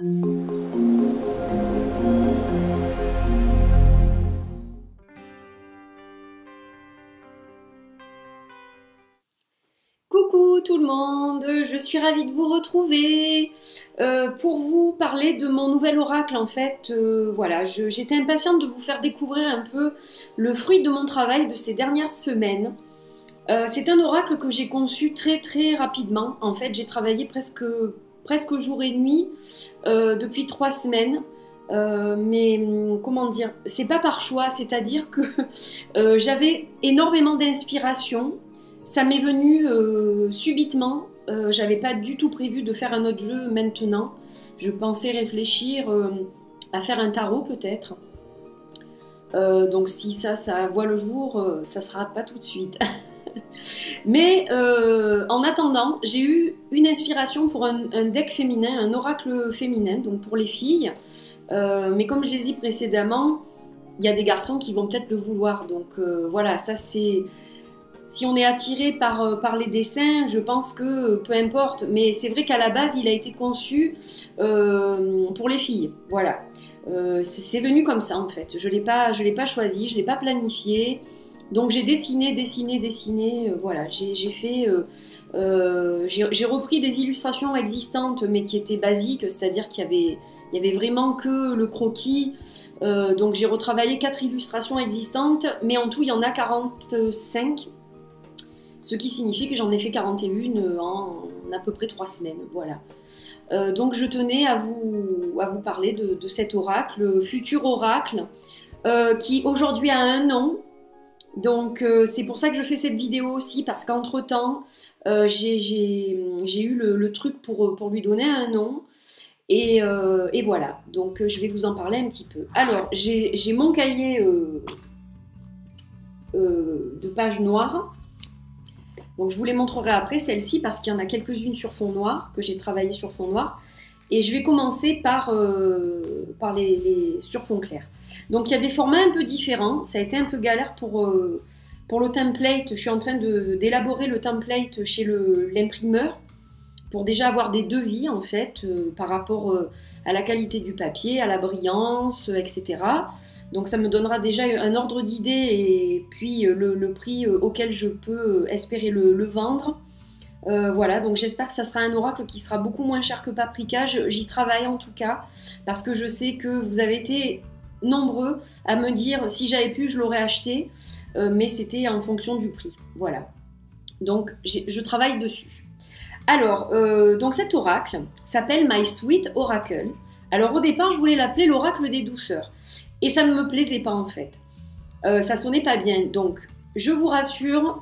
Coucou tout le monde, je suis ravie de vous retrouver pour vous parler de mon nouvel oracle en fait. Voilà, j'étais impatiente de vous faire découvrir un peu le fruit de mon travail de ces dernières semaines. C'est un oracle que j'ai conçu très rapidement. En fait, j'ai travaillé presque jour et nuit depuis 3 semaines. Mais comment dire, c'est pas par choix, c'est-à-dire que j'avais énormément d'inspiration. Ça m'est venu subitement. J'avais pas du tout prévu de faire un autre jeu maintenant. Je pensais réfléchir à faire un tarot peut-être. Donc si ça voit le jour, ça sera pas tout de suite. Mais en attendant, j'ai eu une inspiration pour un deck féminin, un oracle féminin, donc pour les filles. Mais comme je l'ai dit précédemment, il y a des garçons qui vont peut-être le vouloir. Donc voilà, ça c'est... Si on est attiré par les dessins, je pense que peu importe. Mais c'est vrai qu'à la base, il a été conçu pour les filles. Voilà. C'est venu comme ça en fait. Je l'ai pas choisi, je l'ai pas planifié. Donc j'ai dessiné. Voilà, j'ai repris des illustrations existantes, mais qui étaient basiques, c'est-à-dire qu'il y avait vraiment que le croquis. Donc j'ai retravaillé 4 illustrations existantes, mais en tout il y en a 45. Ce qui signifie que j'en ai fait 41 en à peu près 3 semaines, voilà. Donc je tenais à vous parler de cet oracle, futur oracle, qui aujourd'hui a un nom. Donc c'est pour ça que je fais cette vidéo aussi, parce qu'entre temps, j'ai eu le truc pour lui donner un nom. Et voilà, donc je vais vous en parler un petit peu. Alors, j'ai mon cahier de pages noires. Donc je vous les montrerai après, celle-ci, parce qu'il y en a quelques-unes sur fond noir, que j'ai travaillé sur fond noir. Et je vais commencer par les sur fond clair. Donc il y a des formats un peu différents. Ça a été un peu galère pour le template. Je suis en train d'élaborer le template chez l'imprimeur, pour déjà avoir des devis en fait, par rapport à la qualité du papier, à la brillance, etc. Donc ça me donnera déjà un ordre d'idée et puis le prix auquel je peux espérer le vendre. Voilà, donc j'espère que ça sera un oracle qui sera beaucoup moins cher que Paprika. J'y travaille en tout cas, parce que je sais que vous avez été nombreux à me dire si j'avais pu, je l'aurais acheté, mais c'était en fonction du prix. Voilà, donc je travaille dessus. Alors, donc cet oracle s'appelle My Sweet Oracle. Alors au départ, je voulais l'appeler l'oracle des douceurs. Et ça ne me plaisait pas en fait. Ça sonnait pas bien. Donc, je vous rassure,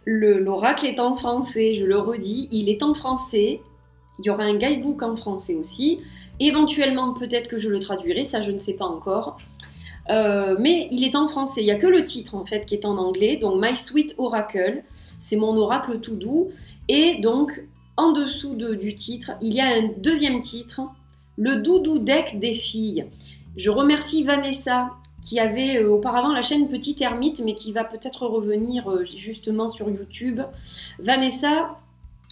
l'oracle est en français, je le redis, il est en français. Il y aura un guidebook en français aussi. Éventuellement, peut-être que je le traduirai, ça je ne sais pas encore. Mais il est en français. Il n'y a que le titre en fait qui est en anglais. Donc, My Sweet Oracle, c'est mon oracle tout doux. Et donc, en dessous du titre, il y a un deuxième titre, le doudou deck des filles. Je remercie Vanessa, qui avait auparavant la chaîne Petite Ermite, mais qui va peut-être revenir justement sur YouTube. Vanessa,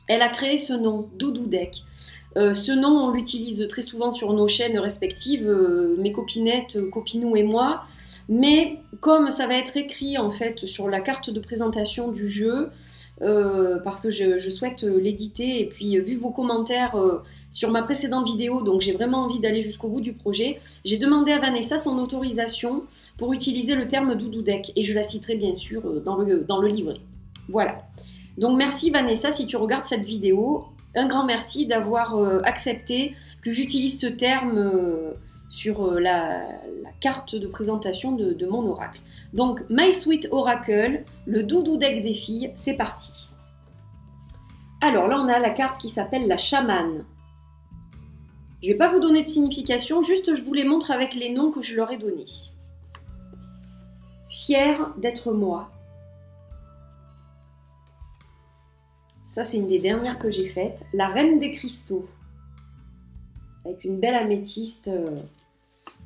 elle a créé ce nom, Doudou Deck. Ce nom, on l'utilise très souvent sur nos chaînes respectives, mes copinettes, Copinou et moi. Mais comme ça va être écrit en fait sur la carte de présentation du jeu, parce que je souhaite l'éditer, et puis vu vos commentaires sur ma précédente vidéo, donc j'ai vraiment envie d'aller jusqu'au bout du projet, j'ai demandé à Vanessa son autorisation pour utiliser le terme Doudou Deck, et je la citerai bien sûr dans le livret. Voilà. Donc merci Vanessa, si tu regardes cette vidéo, un grand merci d'avoir accepté que j'utilise ce terme sur la carte de présentation de mon oracle. Donc, My Sweet Oracle, le doudou deck des filles, c'est parti. Alors là, on a la carte qui s'appelle la chamane. Je ne vais pas vous donner de signification, juste je vous les montre avec les noms que je leur ai donnés. Fière d'être moi. Ça, c'est une des dernières que j'ai faites. La reine des cristaux. Avec une belle améthyste.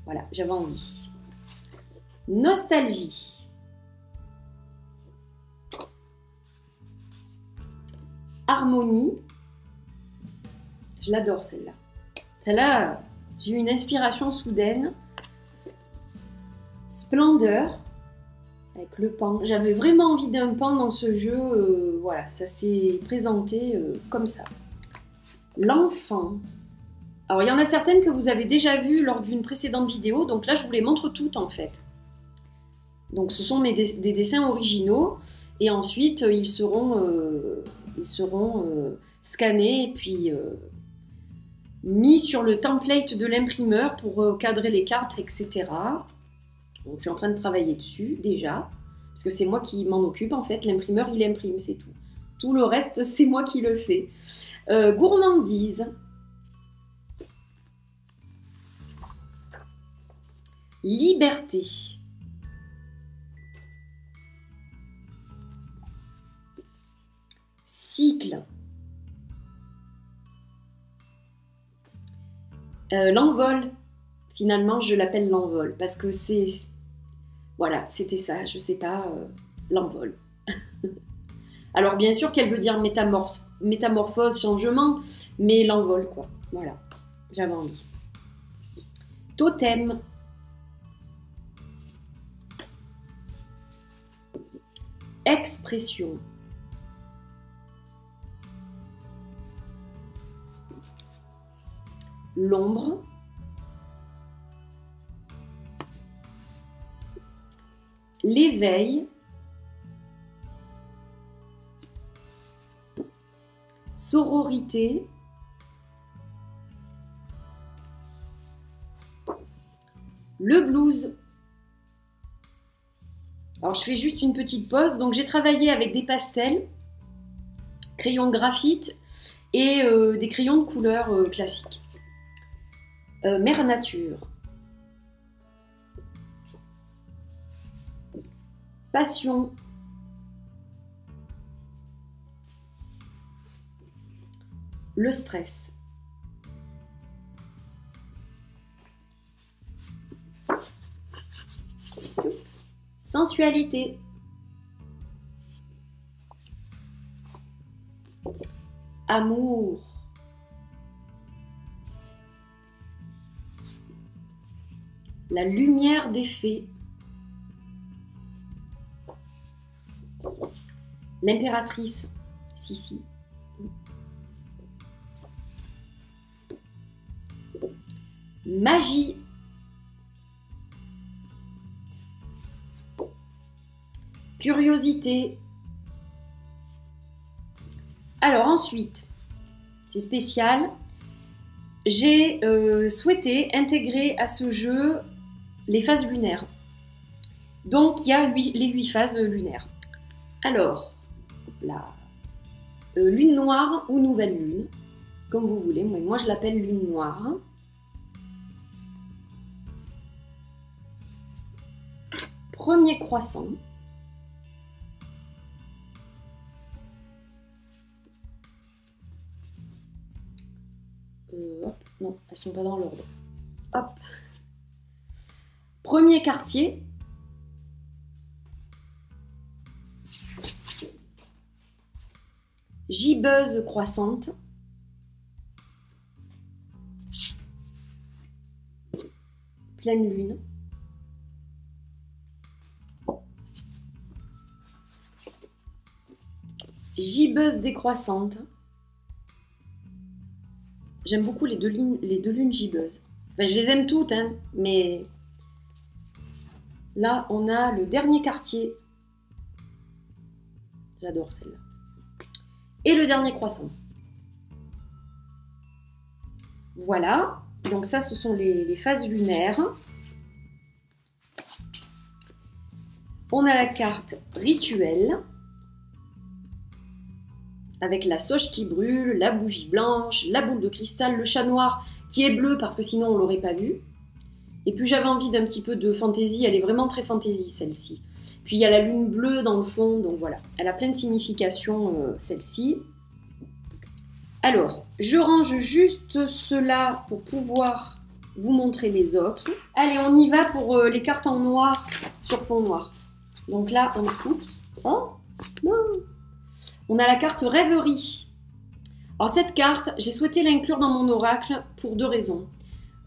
Voilà, j'avais envie. Nostalgie. Harmonie. Je l'adore celle-là. Celle-là, j'ai eu une inspiration soudaine. Splendeur, avec le pan. J'avais vraiment envie d'un pan dans ce jeu. Voilà, ça s'est présenté comme ça. L'enfant. Alors, il y en a certaines que vous avez déjà vues lors d'une précédente vidéo. Donc là, je vous les montre toutes, en fait. Donc, ce sont des dessins originaux. Et ensuite, ils seront scannés et puis mis sur le template de l'imprimeur pour cadrer les cartes, etc. Donc, je suis en train de travailler dessus, déjà. Parce que c'est moi qui m'en occupe, en fait. L'imprimeur, il imprime, c'est tout. Tout le reste, c'est moi qui le fais. Gourmandise. Liberté. Cycle. L'envol. Finalement, je l'appelle l'envol parce que c'est... Voilà, c'était ça, je sais pas, l'envol. Alors bien sûr qu'elle veut dire métamorphose, changement, mais l'envol, quoi. Voilà, j'avais envie. Totem. Expression. L'ombre. L'éveil. Sororité. Le blues. Alors je fais juste une petite pause. Donc j'ai travaillé avec des pastels, crayons graphite et des crayons de couleur classiques. Mère nature. Passion. Le stress. Sensualité. Amour. La lumière des fées. L'impératrice. Si. Magie. Curiosité. Alors ensuite, c'est spécial. J'ai souhaité intégrer à ce jeu les phases lunaires. Donc il y a les 8 phases lunaires. Alors, là, lune noire ou nouvelle lune, comme vous voulez. Moi je l'appelle lune noire. Premier croissant. Hop, non, elles sont pas dans l'ordre. Hop. Premier quartier. Gibbeuse croissante. Pleine lune. Gibbeuse décroissante. J'aime beaucoup les deux lunes gibbeuses. Enfin, je les aime toutes, hein, mais là, on a le dernier quartier. J'adore celle-là. Et le dernier croissant. Voilà. Donc ça, ce sont les phases lunaires. On a la carte rituelle. Avec la soche qui brûle, la bougie blanche, la boule de cristal, le chat noir qui est bleu parce que sinon on ne l'aurait pas vu. Et puis j'avais envie d'un petit peu de fantaisie, elle est vraiment très fantaisie celle-ci. Puis il y a la lune bleue dans le fond, donc voilà. Elle a plein de significations celle-ci. Alors, je range juste cela pour pouvoir vous montrer les autres. Allez, on y va pour les cartes en noir sur fond noir. Donc là, on a... Oups. Oh non. On a la carte rêverie. Alors cette carte, j'ai souhaité l'inclure dans mon oracle pour 2 raisons.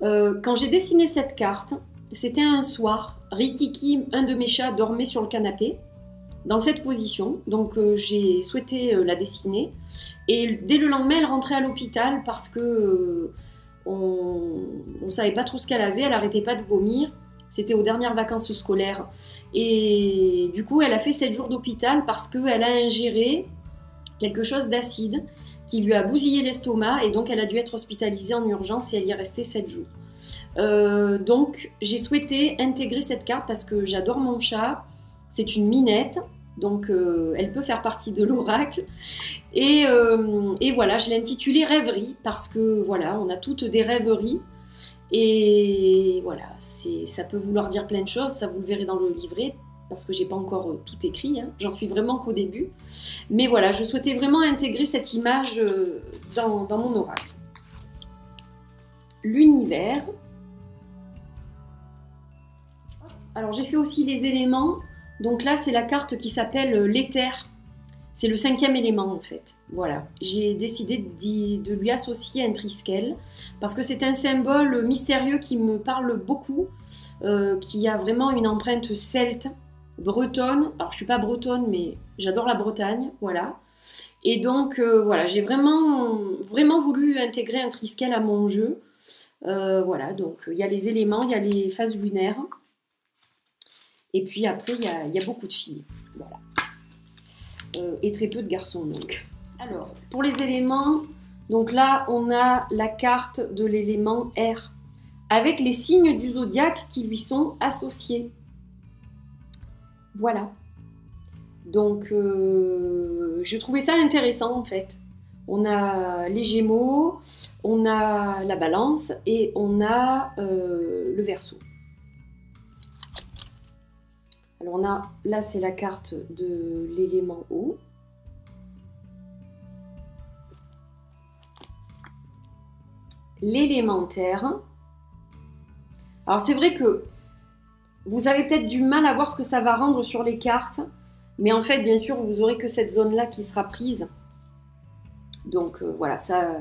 Quand j'ai dessiné cette carte, c'était un soir, Rikiki, un de mes chats, dormait sur le canapé, dans cette position, donc j'ai souhaité la dessiner. Et dès le lendemain, elle rentrait à l'hôpital parce que on ne savait pas trop ce qu'elle avait, elle n'arrêtait pas de vomir. C'était aux dernières vacances scolaires. Et du coup, elle a fait 7 jours d'hôpital parce qu'elle a ingéré quelque chose d'acide qui lui a bousillé l'estomac et donc elle a dû être hospitalisée en urgence et elle y est restée 7 jours. Donc j'ai souhaité intégrer cette carte parce que j'adore mon chat, c'est une minette, donc elle peut faire partie de l'oracle et voilà, je l'ai intitulée Rêverie parce que voilà, on a toutes des rêveries et voilà, ça peut vouloir dire plein de choses, ça vous le verrez dans le livret parce que j'ai pas encore tout écrit, hein. J'en suis vraiment qu'au début. Mais voilà, je souhaitais vraiment intégrer cette image dans mon oracle. L'univers. Alors j'ai fait aussi les éléments. Donc là, c'est la carte qui s'appelle l'éther. C'est le 5e élément en fait. Voilà, j'ai décidé de lui associer un triskel parce que c'est un symbole mystérieux qui me parle beaucoup, qui a vraiment une empreinte celte, bretonne. Alors je suis pas bretonne, mais j'adore la Bretagne, voilà. Et donc voilà, j'ai vraiment voulu intégrer un triskel à mon jeu. Voilà, donc il y a les éléments, il y a les phases lunaires. Et puis après, il y a beaucoup de filles. Voilà. Et très peu de garçons, donc. Alors, pour les éléments, donc là, on a la carte de l'élément air, avec les signes du zodiaque qui lui sont associés. Voilà. Donc, je trouvais ça intéressant, en fait. On a les Gémeaux, on a la Balance et on a le Verseau. Alors là c'est la carte de l'élément eau. L'élément terre. Alors c'est vrai que vous avez peut-être du mal à voir ce que ça va rendre sur les cartes, mais en fait bien sûr vous aurez que cette zone-là qui sera prise. Donc voilà, ça,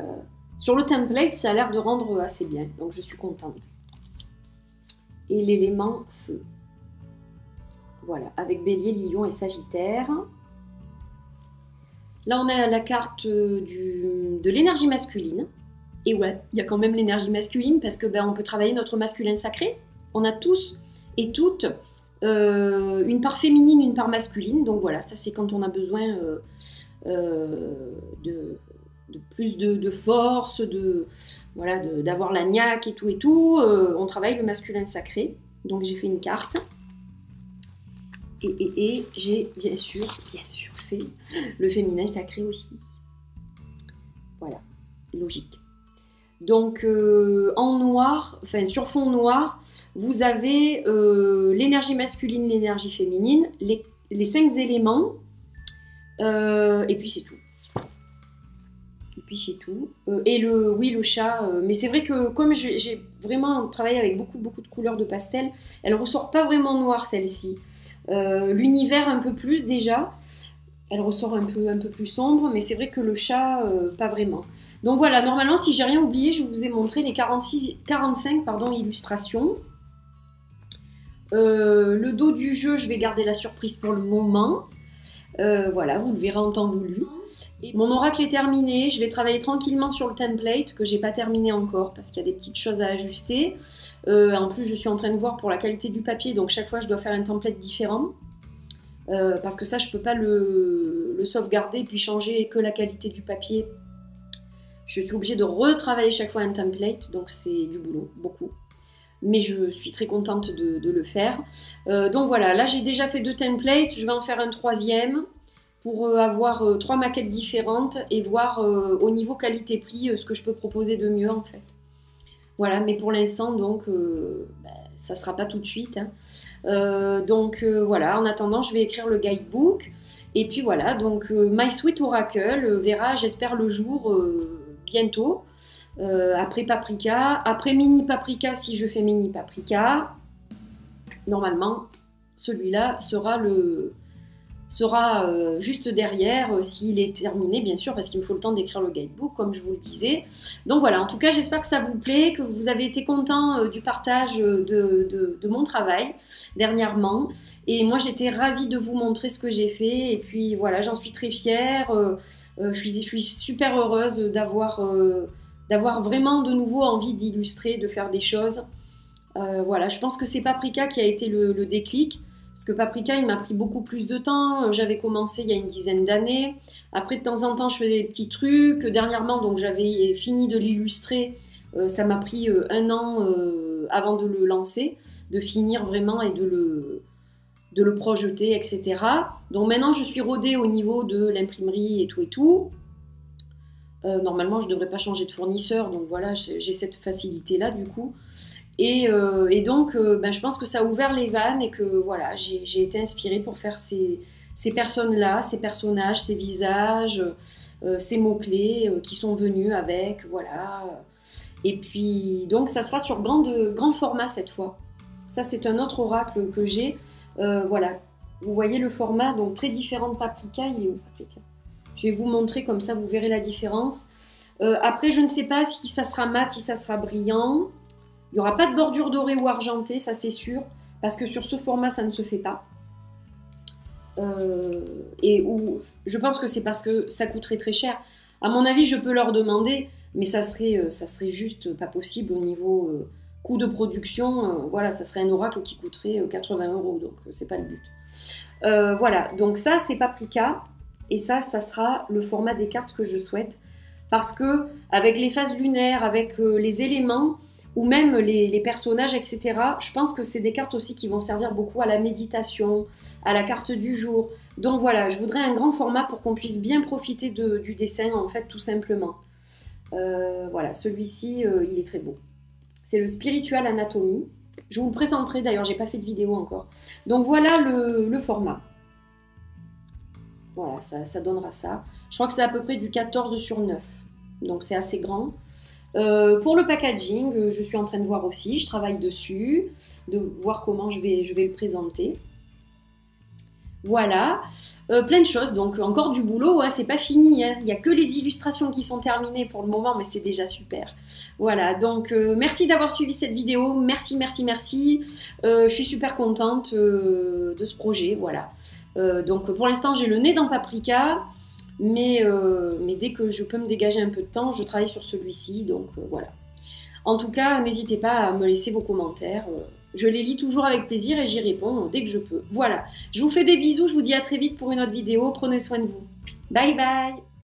sur le template ça a l'air de rendre assez bien, donc je suis contente. Et l'élément feu. Voilà, avec Bélier, Lion et Sagittaire. Là, on a la carte de l'énergie masculine. Et ouais, il y a quand même l'énergie masculine parce que on peut travailler notre masculin sacré. On a tous et toutes une part féminine, une part masculine. Donc voilà, ça c'est quand on a besoin de plus de force, voilà, d'avoir la niaque et tout. On travaille le masculin sacré. Donc j'ai fait une carte. Et j'ai bien sûr fait le féminin sacré aussi. Voilà, logique. Donc en noir, enfin sur fond noir, vous avez l'énergie masculine, l'énergie féminine, les 5 éléments, et puis c'est tout. Et le chat, mais c'est vrai que comme j'ai vraiment travaillé avec beaucoup de couleurs de pastel, elle ressort pas vraiment noire celle-ci. L'univers un peu plus déjà, elle ressort un peu plus sombre, mais c'est vrai que le chat, pas vraiment. Donc voilà, normalement si j'ai rien oublié, je vous ai montré les 45 illustrations. Le dos du jeu, je vais garder la surprise pour le moment. Voilà, vous le verrez en temps voulu. Et mon oracle est terminé, je vais travailler tranquillement sur le template que j'ai pas terminé encore parce qu'il y a des petites choses à ajuster. En plus je suis en train de voir pour la qualité du papier, donc chaque fois je dois faire un template différent parce que ça je peux pas le sauvegarder puis changer que la qualité du papier. Je suis obligée de retravailler chaque fois un template, donc c'est du boulot, beaucoup. Mais je suis très contente de le faire. Donc voilà, là j'ai déjà fait 2 templates, je vais en faire un 3e pour avoir 3 maquettes différentes et voir au niveau qualité-prix ce que je peux proposer de mieux en fait. Voilà, mais pour l'instant donc ça sera pas tout de suite. Hein. Donc voilà, en attendant je vais écrire le guidebook et puis voilà, donc My Sweet Oracle verra j'espère le jour bientôt. Après Paprika, après Mini Paprika si je fais Mini Paprika, normalement celui-là sera sera juste derrière, s'il est terminé, bien sûr, parce qu'il me faut le temps d'écrire le guidebook, comme je vous le disais. Donc voilà, en tout cas, j'espère que ça vous plaît, que vous avez été content du partage de mon travail dernièrement. Et moi, j'étais ravie de vous montrer ce que j'ai fait. Et puis voilà, j'en suis très fière. Je suis super heureuse d'avoir vraiment de nouveau envie d'illustrer, de faire des choses. Voilà, je pense que c'est Paprika qui a été le déclic. Parce que Paprika, il m'a pris beaucoup plus de temps. J'avais commencé il y a une dizaine d'années. Après, de temps en temps, je faisais des petits trucs. Dernièrement, donc, j'avais fini de l'illustrer. Ça m'a pris 1 an avant de le lancer, de finir vraiment et de le projeter, etc. Donc maintenant, je suis rodée au niveau de l'imprimerie et tout et tout. Normalement, je ne devrais pas changer de fournisseur. Donc voilà, j'ai cette facilité-là du coup. Et donc, je pense que ça a ouvert les vannes et que voilà, j'ai été inspirée pour faire ces personnes-là, ces personnages, ces visages, ces mots-clés qui sont venus avec, voilà. Et puis, donc, ça sera sur grand format cette fois. Ça, c'est un autre oracle que j'ai. Voilà, vous voyez le format, donc très différent de Paprika. Il est où Paprika? Je vais vous montrer, comme ça vous verrez la différence. Après, je ne sais pas si ça sera mat, si ça sera brillant. Il n'y aura pas de bordure dorée ou argentée, ça c'est sûr, parce que sur ce format, ça ne se fait pas. Je pense que c'est parce que ça coûterait très cher. À mon avis, je peux leur demander, mais ça serait juste pas possible au niveau coût de production. Voilà, ça serait un oracle qui coûterait 80 €, donc c'est pas le but. Voilà, donc ça c'est Paprika, et ça sera le format des cartes que je souhaite, parce que avec les phases lunaires, avec les éléments, ou même les personnages, etc. Je pense que c'est des cartes aussi qui vont servir beaucoup à la méditation, à la carte du jour. Donc voilà, je voudrais un grand format pour qu'on puisse bien profiter du dessin, en fait, tout simplement. Voilà, celui-ci, il est très beau. C'est le Spiritual Anatomy. Je vous le présenterai, d'ailleurs, j'ai pas fait de vidéo encore. Donc voilà le format. Voilà, ça donnera ça. Je crois que c'est à peu près du 14/9. Donc c'est assez grand. Pour le packaging, je suis en train de voir aussi, je travaille dessus, de voir comment je vais le présenter. Voilà, plein de choses, donc encore du boulot, hein, c'est pas fini, hein. Il n'y a que les illustrations qui sont terminées pour le moment, mais c'est déjà super. Voilà, donc merci d'avoir suivi cette vidéo, merci. Je suis super contente de ce projet, voilà. Donc pour l'instant, j'ai le nez dans Paprika. Mais dès que je peux me dégager un peu de temps, je travaille sur celui-ci, donc voilà. En tout cas, n'hésitez pas à me laisser vos commentaires. Je les lis toujours avec plaisir et j'y réponds dès que je peux. Voilà, je vous fais des bisous, je vous dis à très vite pour une autre vidéo. Prenez soin de vous. Bye bye!